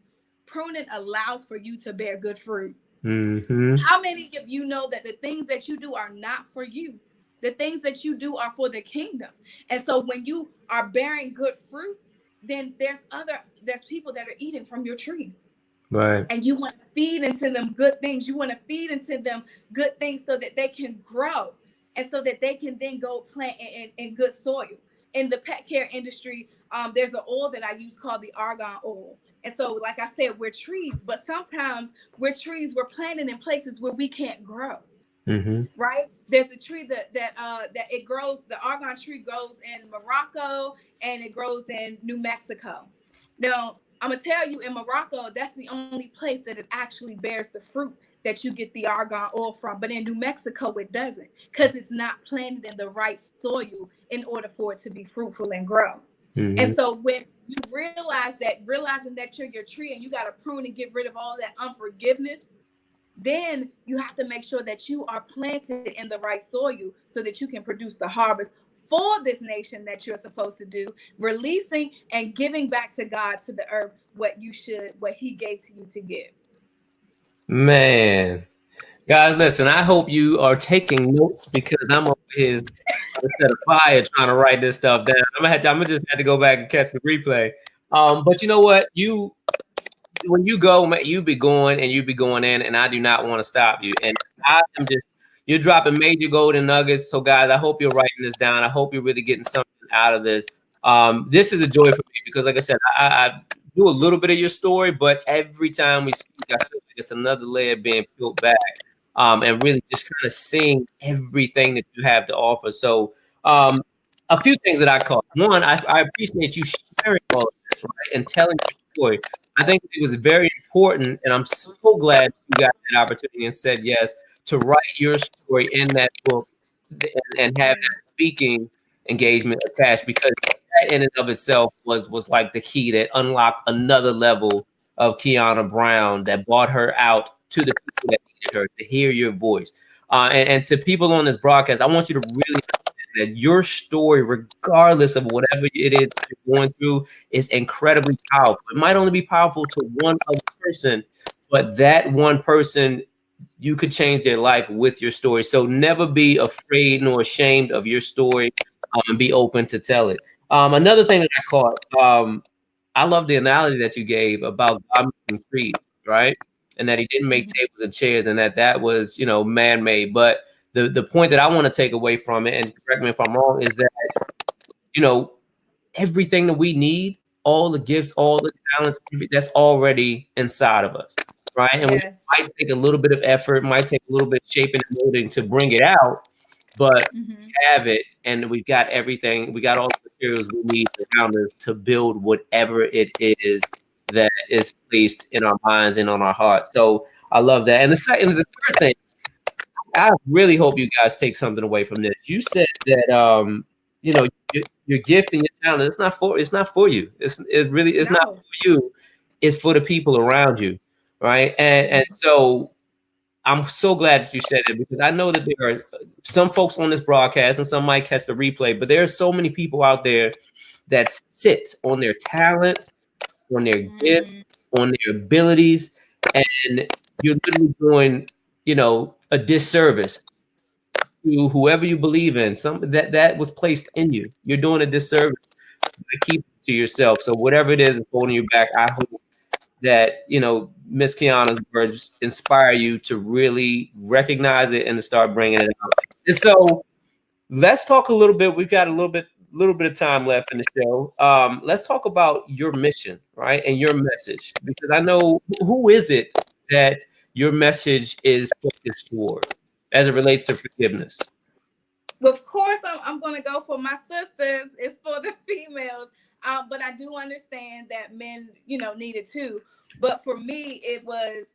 pruning allows for you to bear good fruit. How many of you know that the things that you do are not for you? The things that you do are for the kingdom. And so when you are bearing good fruit, then there's people that are eating from your tree. Right. And you want to feed into them good things. You want to feed into them good things so that they can grow and so that they can then go plant in good soil. In the pet care industry, there's an oil that I use called the argan oil. And so, like I said, we're trees, but sometimes we're planted in places where we can't grow. Right? There's a tree that it grows. The argan tree grows in Morocco and it grows in New Mexico. Now, I'm going to tell you, in Morocco, that's the only place that it actually bears the fruit that you get the argan oil from. But in New Mexico, it doesn't because it's not planted in the right soil in order for it to be fruitful and grow. And so when you realizing that you're your tree and you got to prune and get rid of all that unforgiveness, then you have to make sure that you are planted in the right soil so that you can produce the harvest for this nation that you're supposed to do, releasing and giving back to God, to the earth, what he gave to you to give. Man, guys, listen, I hope you are taking notes because I'm over here set of fire trying to write this stuff down. I'm gonna just have to go back and catch the replay. But you know what? When you go, you be going and you be going in, and I do not want to stop you. And you're dropping major golden nuggets. So guys, I hope you're writing this down. I hope you're really getting something out of this. This is a joy for me because, like I said, I do a little bit of your story, but every time we speak, I feel like it's another layer being peeled back, and really just kind of seeing everything that you have to offer. So, a few things that I caught. One, I appreciate you sharing all of this, right, and telling your story. I think it was very important, and I'm so glad you got that opportunity and said yes, to write your story in that book and have that speaking engagement attached, because that in and of itself was like the key that unlocked another level of Kyonna Brown that brought her out to the people that needed her to hear your voice. And to people on this broadcast, I want you to really understand that your story, regardless of whatever it is that you're going through, is incredibly powerful. It might only be powerful to one other person, but that one person, you could change their life with your story. So never be afraid nor ashamed of your story, and be open to tell it. Another thing that I caught, I love the analogy that you gave about God making trees, right? And that he didn't make tables and chairs, and that was, man-made. But the point that I want to take away from it, and correct me if I'm wrong, is that, you know, everything that we need, all the gifts, all the talents, that's already inside of us, right? And it Yes. might take a little bit of effort, might take a little bit of shaping and molding to bring it out, but have it, and we've got everything. We got all the materials we need around us to build whatever it is that is placed in our minds and on our hearts. So I love that. And the third thing, I really hope you guys take something away from this. You said that your gift and your talent, it's not for you. It really is not No. for you. It's for the people around you, right? And so I'm so glad that you said it, because I know that there are some folks on this broadcast, and some might catch the replay, but there are so many people out there that sit on their talents, on their gifts, on their abilities, and you're literally doing, a disservice to whoever you believe in. Some that was placed in you. You're doing a disservice by keeping it to yourself. So whatever it is that's holding you back, I hope that Miss Kyonna's words inspire you to really recognize it and to start bringing it out. And so let's talk a little bit. We've got a little bit of time left in the show. Let's talk about your mission, right, and your message, because I know, who is it that your message is focused towards as it relates to forgiveness. Well, of course, I'm going to go for my sisters. It's for the females. But I do understand that men, need it too. But for me, it was,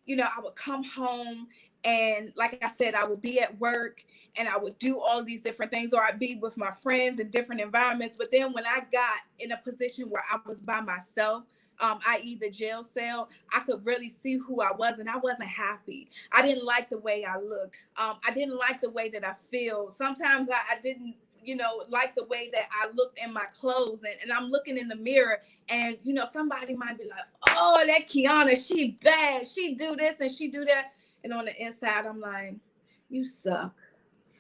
I would come home, and like I said, I would be at work and I would do all these different things, or I'd be with my friends in different environments. But then when I got in a position where I was by myself, i.e. the jail cell, I could really see who I was, and I wasn't happy. I didn't like the way I look. I didn't like the way that I feel. Sometimes I didn't, like the way that I looked in my clothes, and I'm looking in the mirror, and, somebody might be like, oh, that Kyonna, she bad. She do this and she do that. And on the inside, I'm like, you suck.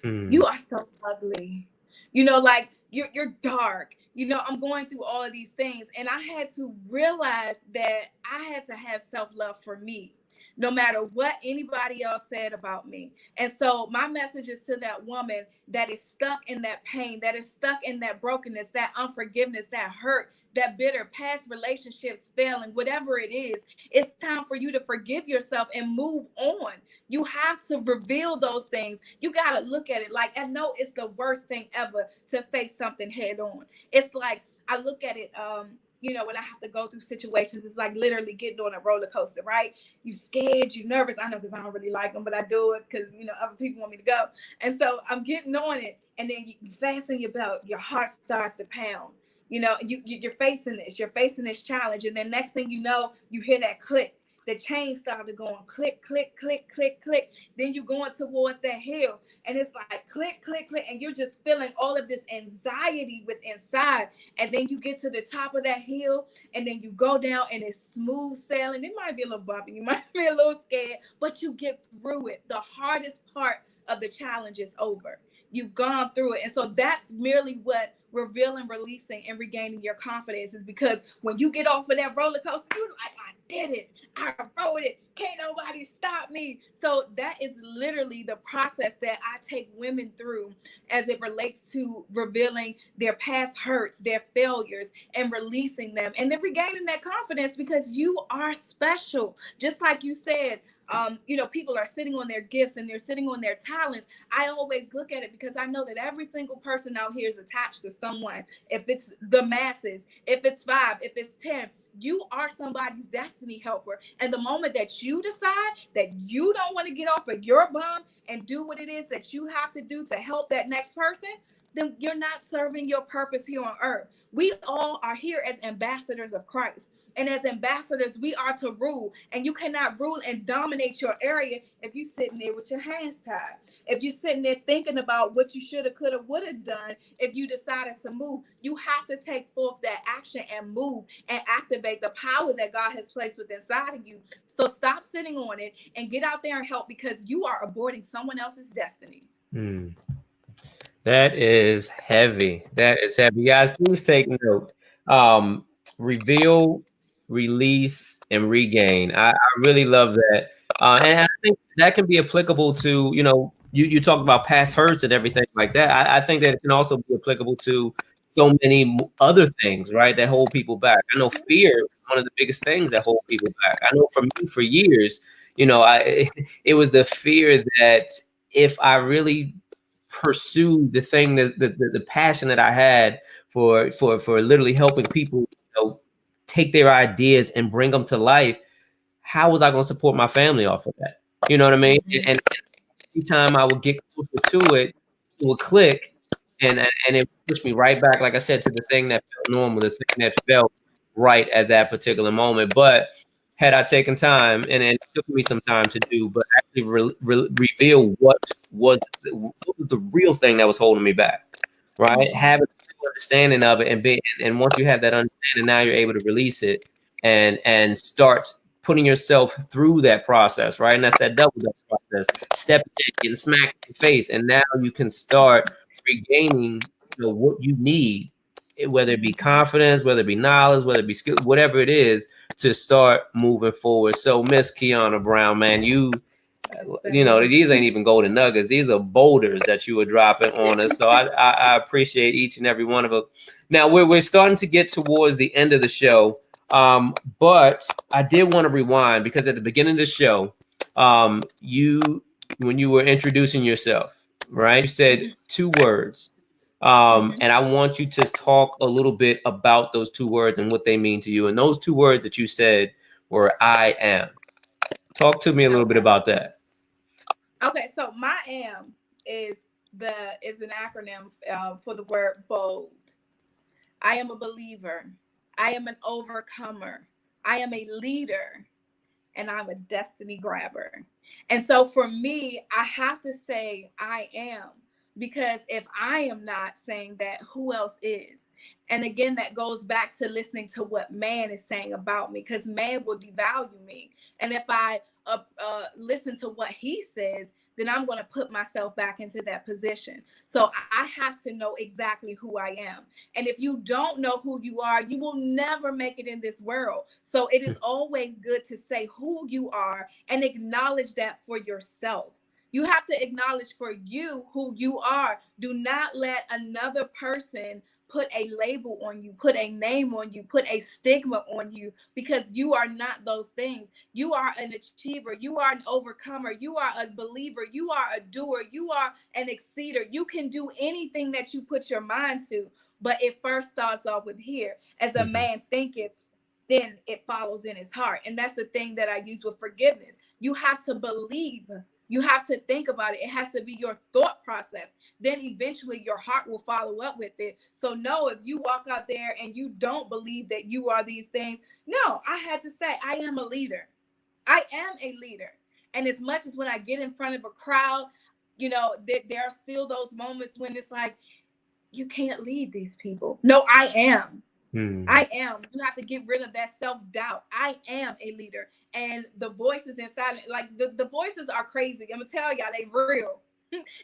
You are so ugly. Like you're dark. I'm going through all of these things, and I had to realize that I had to have self-love for me, no matter what anybody else said about me. And so my message is to that woman that is stuck in that pain, that is stuck in that brokenness, that unforgiveness, that hurt, that bitter past relationships failing, whatever it is. It's time for you to forgive yourself and move on. You have to reveal those things. You got to look at it like, I know it's the worst thing ever to face something head on. It's like, I look at it, when I have to go through situations, it's like literally getting on a roller coaster, right? You scared, you nervous. I know, because I don't really like them, but I do it because, other people want me to go. And so I'm getting on it, and then you fasten your belt, your heart starts to pound. You're facing this, challenge. And then next thing you know, you hear that click. The chain started going click, click, click, click, click. Then you're going towards that hill, and it's like click, click, click, and you're just feeling all of this anxiety with inside. And then you get to the top of that hill, and then you go down, and it's smooth sailing. It might be a little bumpy, you might be a little scared, but you get through it. The hardest part of the challenge is over. You've gone through it. And so that's merely what revealing, releasing, and regaining your confidence is, because when you get off of that roller coaster, you're like, I did it. I wrote it. Can't nobody stop me. So that is literally the process that I take women through as it relates to revealing their past hurts, their failures, and releasing them, and then regaining that confidence, because you are special. Just like you said, people are sitting on their gifts and they're sitting on their talents. I always look at it because I know that every single person out here is attached to someone. If it's the masses, if it's 5, if it's 10, You are somebody's destiny helper. And the moment that you decide that you don't want to get off of your bum and do what it is that you have to do to help that next person, then you're not serving your purpose here on earth. We all are here as ambassadors of Christ. And as ambassadors, we are to rule. And you cannot rule and dominate your area if you're sitting there with your hands tied. If you're sitting there thinking about what you should have, could have, would have done, if you decided to move, you have to take forth that action and move and activate the power that God has placed within inside of you. So stop sitting on it and get out there and help, because you are aborting someone else's destiny. That is heavy. That is heavy. Guys, please take note. Reveal, release, and regain. I really love that. And I think that can be applicable to, you talk about past hurts and everything like that. I think that it can also be applicable to so many other things, right, that hold people back. I know fear is one of the biggest things that hold people back. I know for me, for years, it was the fear that if I really pursue the thing that the passion that I had for literally helping people, take their ideas and bring them to life, how was I going to support my family off of that? You know what I mean? And every time I would get closer to it, it would click, and it pushed me right back, like I said, to the thing that felt normal, the thing that felt right at that particular moment. But had I taken time, and it took me some time to do, but actually reveal what was the real thing that was holding me back, right? Having an understanding of it, and once you have that understanding, now you're able to release it and start putting yourself through that process, right? And that's that double dutch process. Stepping in, getting smacked in the face, and now you can start regaining, what you need, whether it be confidence, whether it be knowledge, whether it be skill, whatever it is, to start moving forward. So, Miss Kyonna Brown, man, these ain't even golden nuggets. These are boulders that you were dropping on us. So I appreciate each and every one of them. Now we're starting to get towards the end of the show. But I did want to rewind, because at the beginning of the show, when you were introducing yourself, right, you said two words. And I want you to talk a little bit about those two words and what they mean to you. And those two words that you said were "I am." Talk to me a little bit about that. Okay, so my am is an acronym for the word bold. I am a believer. I am an overcomer. I am a leader, and I'm a destiny grabber. And so for me, I have to say I am, because if I am not saying that, who else is? And again, that goes back to listening to what man is saying about me, because man will devalue me. And if I listen to what he says, then I'm going to put myself back into that position. So I have to know exactly who I am. And if you don't know who you are, you will never make it in this world. So it is always good to say who you are and acknowledge that for yourself. You have to acknowledge for you who you are. Do not let another person put a label on you, put a name on you, put a stigma on you, because you are not those things. You are an achiever. You are an overcomer. You are a believer. You are a doer. You are an exceeder. You can do anything that you put your mind to. But it first starts off with here. As a man thinketh, then it follows in his heart. And that's the thing that I use with forgiveness. You have to believe. You have to think about it. It has to be your thought process. Then eventually your heart will follow up with it. So no, if you walk out there and you don't believe that you are these things, no, I had to say, I am a leader. I am a leader. And as much as when I get in front of a crowd, there are still those moments when it's like, you can't lead these people. No, I am. I am. You have to get rid of that self-doubt. I am a leader. And the voices inside, like the voices are crazy. I'm going to tell y'all, they real.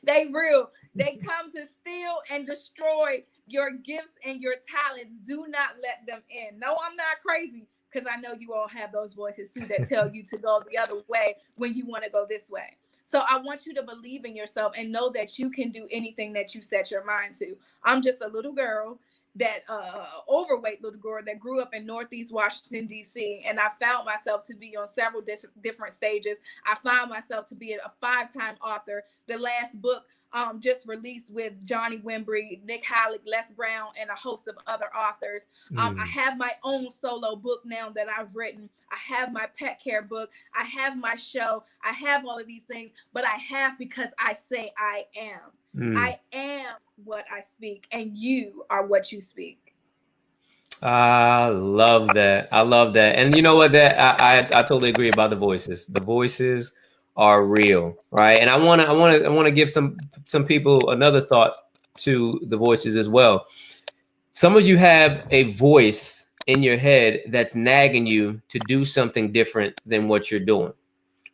They real. They come to steal and destroy your gifts and your talents. Do not let them in. No, I'm not crazy, because I know you all have those voices too that tell you to go the other way when you want to go this way. So I want you to believe in yourself and know that you can do anything that you set your mind to. I'm just a little girl, that overweight little girl that grew up in Northeast Washington, D.C. And I found myself to be on several different stages. I found myself to be a 5-time author. The last book just released with Johnny Wimbrey, Nick Halleck, Les Brown, and a host of other authors. I have my own solo book now that I've written. I have my pet care book. I have my show. I have all of these things, but I have because I say I am. I am what I speak, and you are what you speak. I love that. I love that. And you know what? That I totally agree about the voices. The voices are real, right? And I wanna give some people another thought to the voices as well. Some of you have a voice in your head that's nagging you to do something different than what you're doing,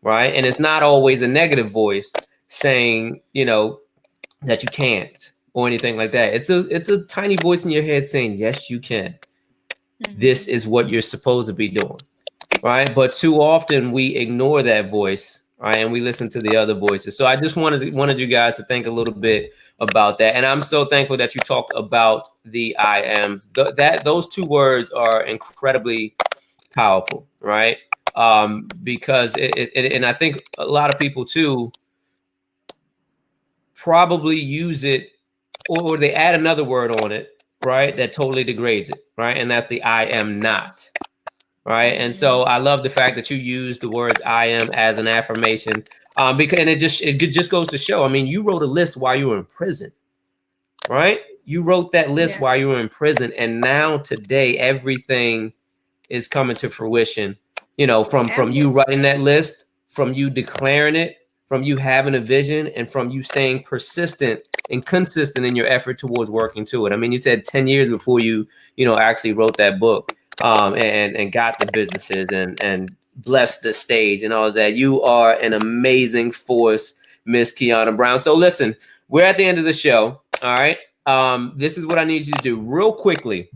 right? And it's not always a negative voice saying, that you can't or anything like that. It's a tiny voice in your head saying, yes, you can. This is what you're supposed to be doing, right? But too often we ignore that voice, right? And we listen to the other voices. So I just wanted you guys to think a little bit about that. And I'm so thankful that you talked about the I ams. Those two words are incredibly powerful, right? Because and I think a lot of people too probably use it, or they add another word on it, right? That totally degrades it, right? And that's the I am not. Right. And so I love the fact that you use the words I am as an affirmation. Because and it just goes to show. I mean, you wrote a list while you were in prison, right? You wrote that list while you were in prison, and now today everything is coming to fruition. From you writing that list, from you declaring it, from you having a vision, and from you staying persistent and consistent in your effort towards working to it. I mean, you said 10 years before you actually wrote that book, and got the businesses and blessed the stage and all of that. You are an amazing force, Miss Kyonna Brown. So listen, we're at the end of the show. All right. This is what I need you to do real quickly.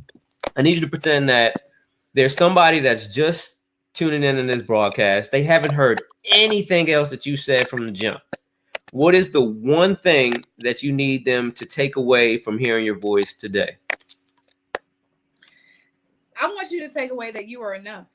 I need you to pretend that there's somebody that's just tuning in this broadcast. They haven't heard anything else that you said from the jump. What is the one thing that you need them to take away from hearing your voice today? I want you to take away that you are enough.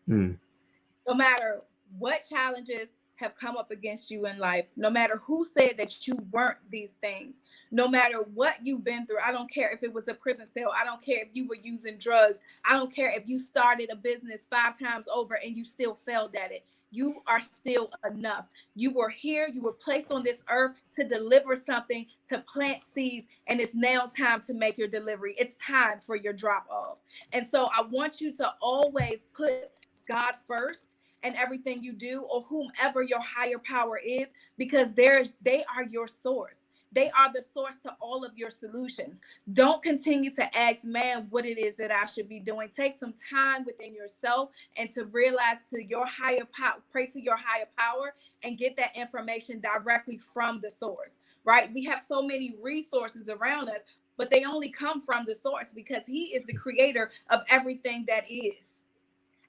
No matter what challenges have come up against you in life, no matter who said that you weren't these things, no matter what you've been through. I don't care if it was a prison cell. I don't care if you were using drugs. I don't care if you started a business 5 times over and you still failed at it. You are still enough. You were here. You were placed on this earth to deliver something, to plant seeds, and it's now time to make your delivery. It's time for your drop off. And so I want you to always put God first and everything you do, or whomever your higher power is, because they are your source. They are the source to all of your solutions. Don't continue to ask man what it is that I should be doing. Take some time within yourself and to realize to your higher power, pray to your higher power and get that information directly from the source, right? We have so many resources around us, but they only come from the source because he is the creator of everything that is.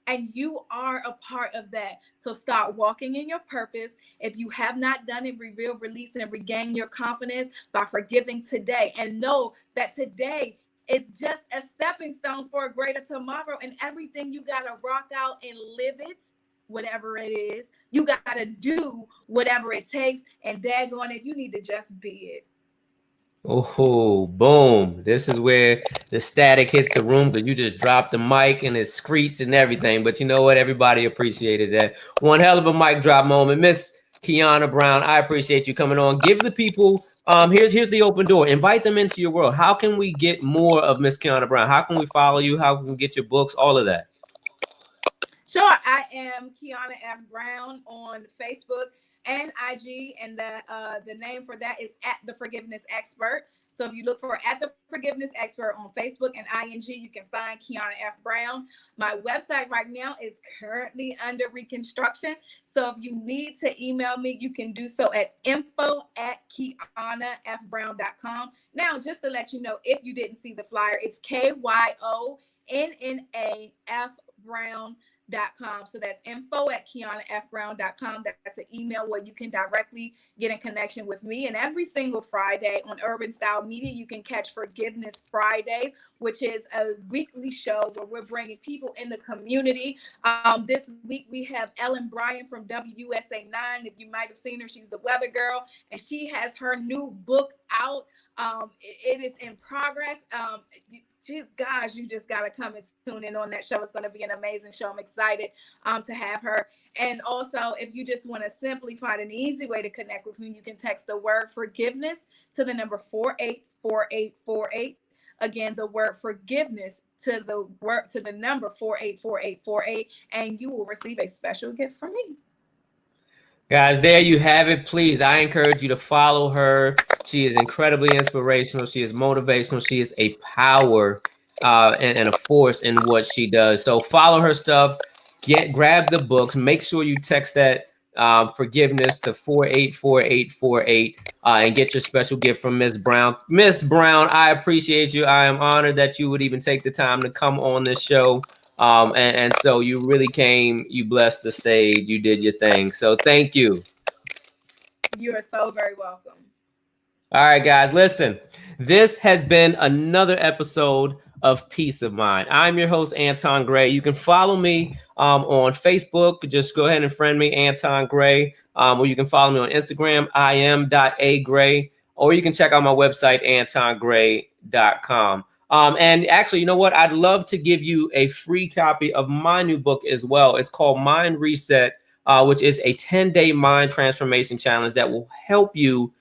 And you are a part of that. So start walking in your purpose. If you have not done it, reveal, release, and regain your confidence by forgiving today. And know that today is just a stepping stone for a greater tomorrow. And everything you got to rock out and live it, whatever it is. You got to do whatever it takes. And daggone it, you need to just be it. Oh, boom. This is where the static hits the room because you just dropped the mic and it screets and everything. But you know what? Everybody appreciated that. One hell of a mic drop moment. Miss Kyonna Brown, I appreciate you coming on. Give the people, here's the open door. Invite them into your world. How can we get more of Miss Kyonna Brown? How can we follow you? How can we get your books? All of that. Sure. I am Kyonna F. Brown on Facebook and IG, and the name for that is at the Forgiveness Expert. So if you look for at the Forgiveness Expert on Facebook and ING, you can find Kyonna F. Brown. My website right now is currently under reconstruction. So if you need to email me, you can do so at info@KyonnaFBrown.com. Now, just to let you know, if you didn't see the flyer, it's KYONNAF Brown So that's info@KyonnaFBrown.com. That's an email where you can directly get in connection with me. And every single Friday on Urban Style Media, you can catch Forgiveness Fridays, which is a weekly show where we're bringing people in the community. This week we have Ellen Bryan from WUSA 9. If you might have seen her, she's the weather girl, and she has her new book out. It is in progress. Guys, you just got to come and tune in on that show. It's going to be an amazing show. I'm excited to have her. And also, if you just want to simply find an easy way to connect with me, you can text the word forgiveness to the number 484848. Again, the word forgiveness to the number 484848, and you will receive a special gift from me. Guys, there you have it. Please, I encourage you to follow her. She is incredibly inspirational. She is motivational. She is a power and a force in what she does. So follow her stuff. Grab the books. Make sure you text that forgiveness to 484848 and get your special gift from Miss Brown. Miss Brown, I appreciate you. I am honored that you would even take the time to come on this show. And so you really came, you blessed the stage, you did your thing. So thank you. You are so very welcome. All right, guys, listen, this has been another episode of Peace of Mind. I'm your host, Anton Gray. You can follow me on Facebook. Just go ahead and friend me, Anton Gray. Or you can follow me on Instagram, im.agray. Or you can check out my website, antongray.com. And actually, you know what? I'd love to give you a free copy of my new book as well. It's called Mind Reset, which is a 10-day mind transformation challenge that will help you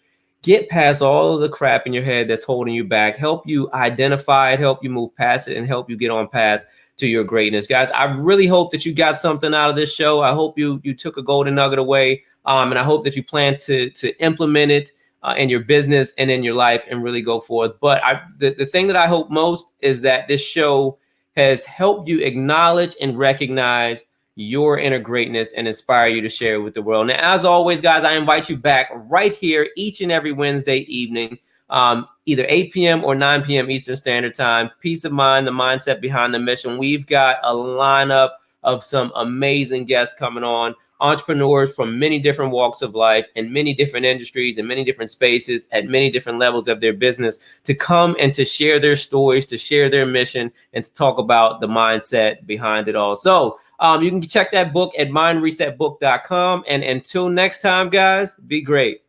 get past all of the crap in your head that's holding you back, help you identify it, help you move past it, and help you get on path to your greatness. Guys, I really hope that you got something out of this show. I hope you took a golden nugget away, and I hope that you plan to implement it in your business and in your life and really go forth. But the thing that I hope most is that this show has helped you acknowledge and recognize your inner greatness and inspire you to share it with the world. Now, as always, guys, I invite you back right here each and every Wednesday evening, either 8 p.m. or 9 p.m. Eastern Standard Time. Peace of Mind, the mindset behind the mission. We've got a lineup of some amazing guests coming on, entrepreneurs from many different walks of life and many different industries and many different spaces at many different levels of their business to come and to share their stories, to share their mission, and to talk about the mindset behind it all. So you can check that book at mindresetbook.com. And until next time, guys, be great.